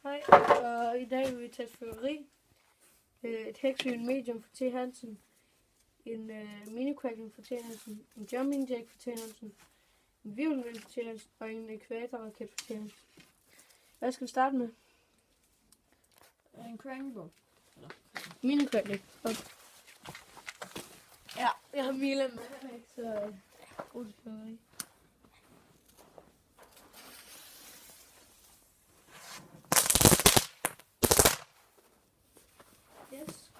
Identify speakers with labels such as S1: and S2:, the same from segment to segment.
S1: Hej, og i dag vil vi tage føreri, et hæksyn medium for T. Hansen, en mini-cracking for T. Hansen, en jumping jack for T. Hansen, en virvelvind for T. Hansen og en ækvatorraket for T. Hansen. Hvad skal vi starte med?
S2: En cracking ball.
S1: Mini-cracking. Ja, jeg har Milan med her, ikke? Så god til føreri. Yes.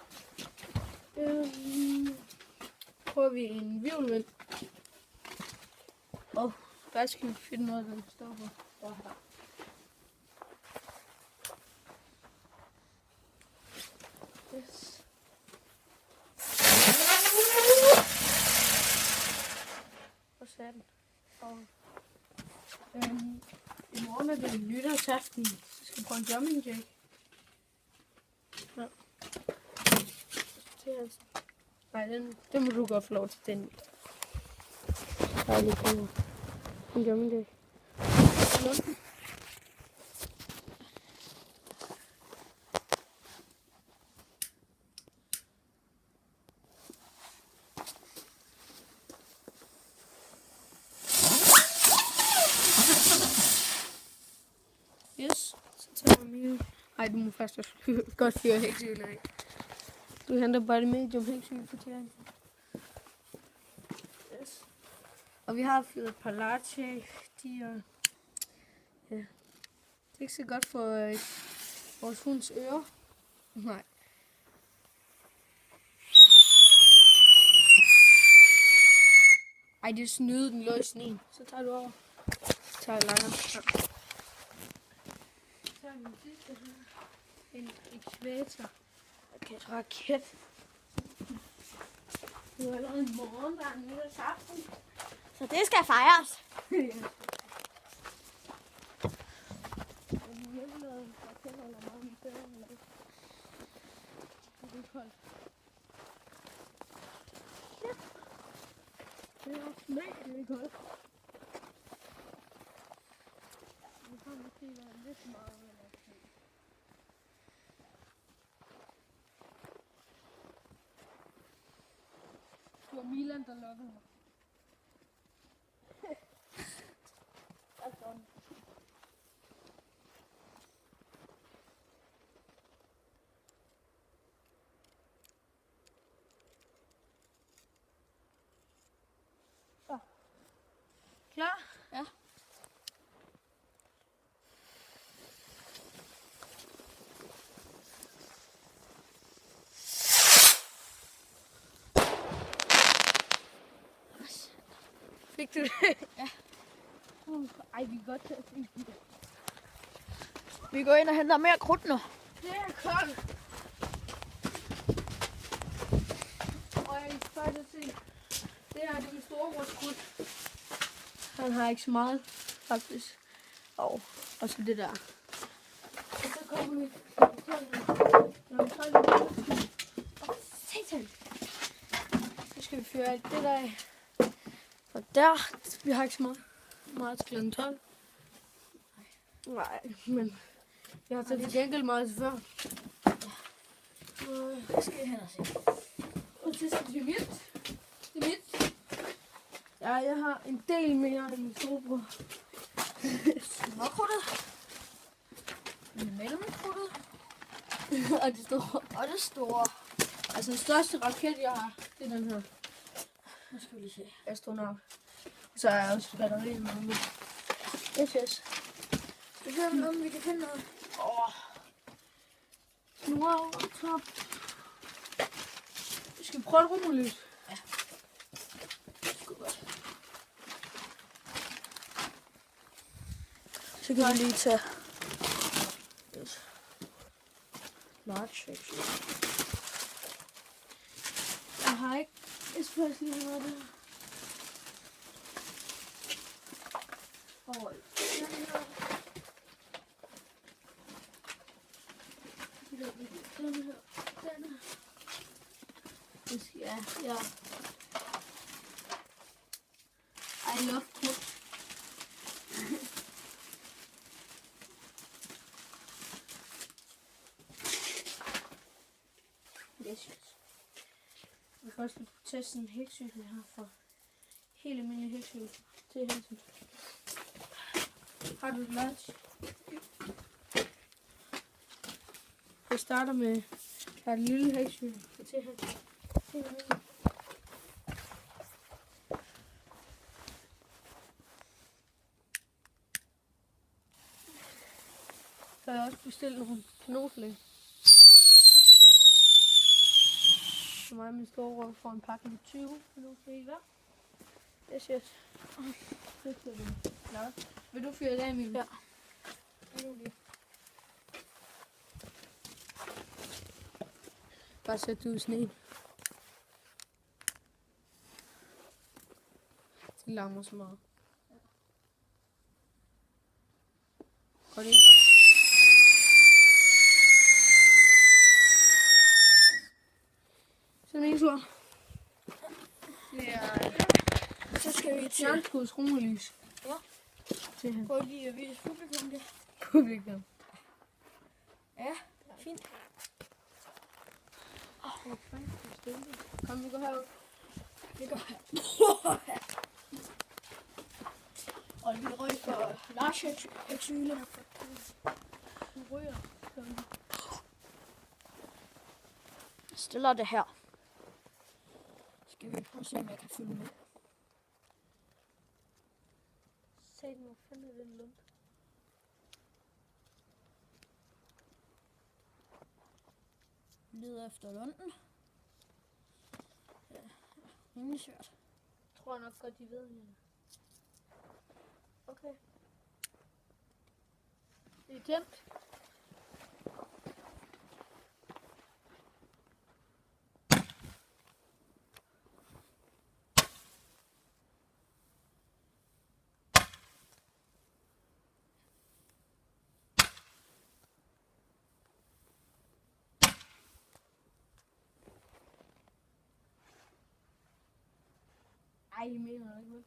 S1: Prøver vi en virvelvind. Der skal vi finde noget, der står på. Her. Yes. Hvor sagde den? I morgen er det nytårsaften, så skal vi prøve en jumping jack. Ja. Nej, den må du godt få lov til, den. Der er lige på en jumping jack. Yes, så tager jeg mere. Ej, du må først også godt fyre hæksyn af. Du henter bare det medium hæksyn for tiden. Yes. Og vi har fyret et par large. De er... Ja. Det er ikke så godt for vores hunds ører. Nej. Ej, det er snyde, den lå i sneen. Så tager du over. Så tager jeg langer. Ja. Så tager vi den sidste her. En ækvator. Raket. Det er allerede en morgen, der er nytårsaften.
S2: Så det skal fejres.
S1: Ja. Og vi hjælper raket holder meget med bedre. Det er koldt. Ja. Det er også mægt, det er koldt. Vi kan måske være lidt meget med det. Det var Milan, der lukkede mig. Så. Klar?
S2: Ja.
S1: Fik du det?
S2: Ja.
S1: Ej, vi kan godt tage det.
S2: Vi går ind og henter mere krudt nu.
S1: Det er koldt. Og jeg kan faktisk se, det her er min storebrors krudt. Han har ikke så meget, faktisk. Og så det der. Og så kommer vi. Satan. Så skal vi fyre alt det der af. Og der, vi har ikke så meget til kl. 12. Nej, men jeg har taget til gengæld meget til før.
S2: Hvad skal jeg hen og se?
S1: Og det skal blive mit. Det er mit. Ja, jeg har en del mere end min storebror.
S2: Småkrudtet. Mellemkrudtet.
S1: Og det store.
S2: Og det store.
S1: Altså den største raket, jeg har, det er den her.
S2: Nu skal vi lige se.
S1: Astronaut. Så er jeg også batteri med mit. Yes.
S2: Skal vi høre, om vi kan finde noget?
S1: Snore over top. Vi skal prøve et rummelys.
S2: Ja.
S1: Skål godt.
S2: Så kan vi lige tage large section.
S1: Jeg har ikke et spørgsmål lige noget der. Den her. Ja. I love krudt.
S2: Yes.
S1: Vi kan også teste en hæksyge her for helt almindelig hæksyge til Hansen. Har du et large? Vi starter med her en lille hæksyge til Hansen. Helt almindelig. Så har jeg også bestilt nogle kanonflæng. Så mig og min store røv får en pakke med 20 kanonflæng hver. Yes. Det bliver det. Klar. Vil du fyre det af, Emil?
S2: Ja.
S1: Bare sæt du i sneen. Det larmer så meget. Godt ikke? Så min tur. Ja.
S2: Så skal vi til.
S1: Stjerneskuds romerlys.
S2: Ja.
S1: Til han.
S2: Prøv lige at vise publikum det.
S1: Publikum.
S2: Ja, fint.
S1: Kom, vi går herud.
S2: Det går her. Og vi røg for Lars Exyle.
S1: Vi ryger.
S2: Stiller det her. Skal vi prøve at se, om jeg kan følge med.
S1: Sæt mig, fanden er den lund.
S2: Leder efter lunden. Ja, rimelig svært.
S1: Tror jeg nok godt, de ved, Janne. Okay. Det er tændt. Ej, I mener ikke, vel?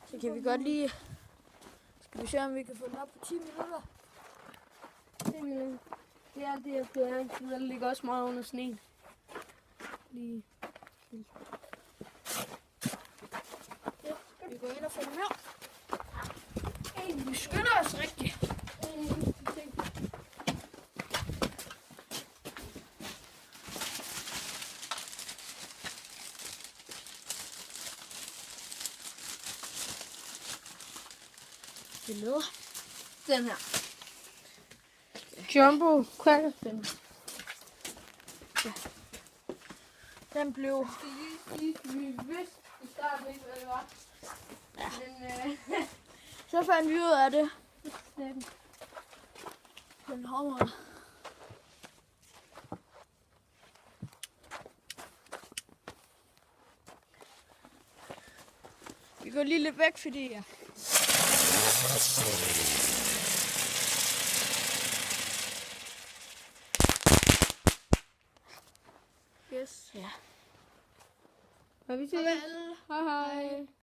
S2: Så kan vi godt lige... Skal vi se, om vi kan få den op på 10 minutter?
S1: Simpelthen. Det er det, jeg bliver ikke. Der ligger også meget under sneen. Lige.
S2: Ja, skal vi gå ind og følge med? Vi skynder os rigtigt. Det leder.
S1: Den her. Jumbo Quackerfin.
S2: Ja. Den blev...
S1: Vi vidste i starten ikke, hvad det var.
S2: Ja.
S1: Men
S2: Så fandt vi ud af det.
S1: den.
S2: Den hammer. Vi går lige lidt væk, fordi ja.
S1: Yes.
S2: Ja.
S1: Og vi ses.
S2: Farvel.
S1: Hej hej.